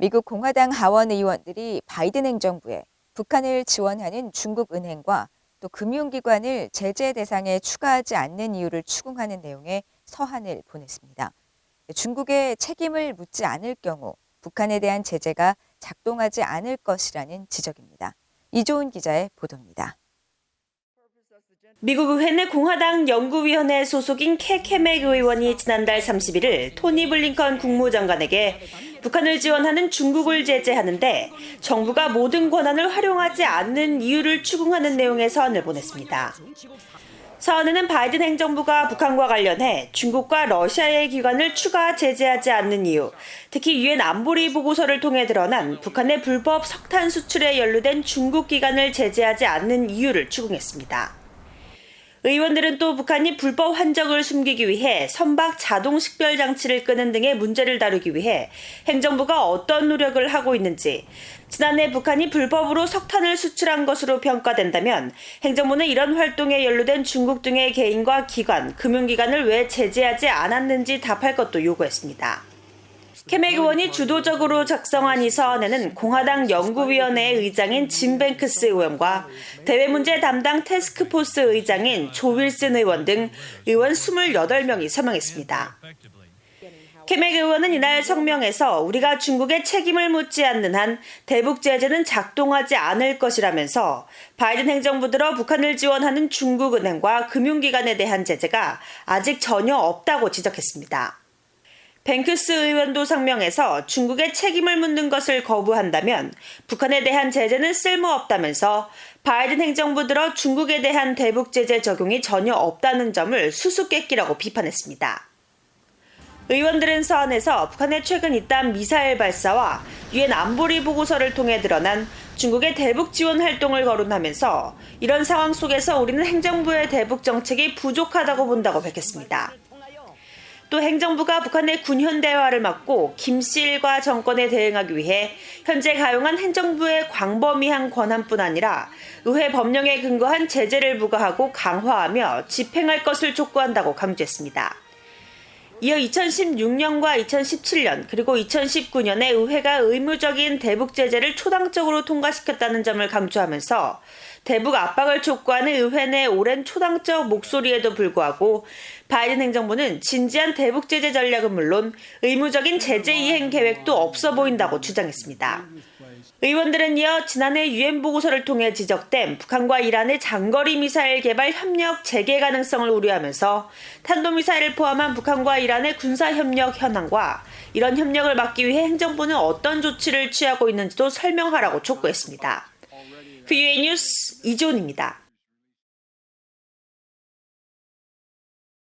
미국 공화당 하원 의원들이 바이든 행정부에 북한을 지원하는 중국 은행과 또 금융기관을 제재 대상에 추가하지 않는 이유를 추궁하는 내용의 서한을 보냈습니다. 중국에 책임을 묻지 않을 경우 북한에 대한 제재가 작동하지 않을 것이라는 지적입니다. 이조은 기자의 보도입니다. 미국 의회 내 공화당 연구위원회 소속인 캐맥 의원이 지난달 31일 토니 블링컨 국무장관에게 북한을 지원하는 중국을 제재하는데 정부가 모든 권한을 활용하지 않는 이유를 추궁하는 내용의 서한을 보냈습니다. 서한에는 바이든 행정부가 북한과 관련해 중국과 러시아의 기관을 추가 제재하지 않는 이유, 특히 유엔 안보리 보고서를 통해 드러난 북한의 불법 석탄 수출에 연루된 중국 기관을 제재하지 않는 이유를 추궁했습니다. 의원들은 또 북한이 불법 환적을 숨기기 위해 선박 자동 식별 장치를 끄는 등의 문제를 다루기 위해 행정부가 어떤 노력을 하고 있는지, 지난해 북한이 불법으로 석탄을 수출한 것으로 평가된다면 행정부는 이런 활동에 연루된 중국 등의 개인과 기관, 금융기관을 왜 제재하지 않았는지 답할 것도 요구했습니다. 캐맥 의원이 주도적으로 작성한 이 서한에는 공화당 연구위원회 의장인 짐 뱅크스 의원과 대외문제 담당 태스크포스 의장인 조 윌슨 의원 등 의원 28명이 서명했습니다. 캐맥 의원은 이날 성명에서 우리가 중국에 책임을 묻지 않는 한 대북 제재는 작동하지 않을 것이라면서 바이든 행정부 들어 북한을 지원하는 중국은행과 금융기관에 대한 제재가 아직 전혀 없다고 지적했습니다. 뱅크스 의원도 성명에서 중국에 책임을 묻는 것을 거부한다면 북한에 대한 제재는 쓸모없다면서 바이든 행정부 들어 중국에 대한 대북 제재 적용이 전혀 없다는 점을 수수께끼라고 비판했습니다. 의원들은 서한에서 북한의 최근 잇따른 미사일 발사와 유엔 안보리 보고서를 통해 드러난 중국의 대북 지원 활동을 거론하면서 이런 상황 속에서 우리는 행정부의 대북 정책이 부족하다고 본다고 밝혔습니다. 또 행정부가 북한의 군현대화를 막고 김씨 일과 정권에 대응하기 위해 현재 가용한 행정부의 광범위한 권한뿐 아니라 의회 법령에 근거한 제재를 부과하고 강화하며 집행할 것을 촉구한다고 강조했습니다. 이어 2016년과 2017년 그리고 2019년에 의회가 의무적인 대북 제재를 초당적으로 통과시켰다는 점을 강조하면서 대북 압박을 촉구하는 의회 내 오랜 초당적 목소리에도 불구하고 바이든 행정부는 진지한 대북 제재 전략은 물론 의무적인 제재 이행 계획도 없어 보인다고 주장했습니다. 의원들은 이어 지난해 유엔 보고서를 통해 지적된 북한과 이란의 장거리 미사일 개발 협력 재개 가능성을 우려하면서 탄도미사일을 포함한 북한과 이란의 군사협력 현황과 이런 협력을 막기 위해 행정부는 어떤 조치를 취하고 있는지도 설명하라고 촉구했습니다. VUA 뉴스 이조은입니다.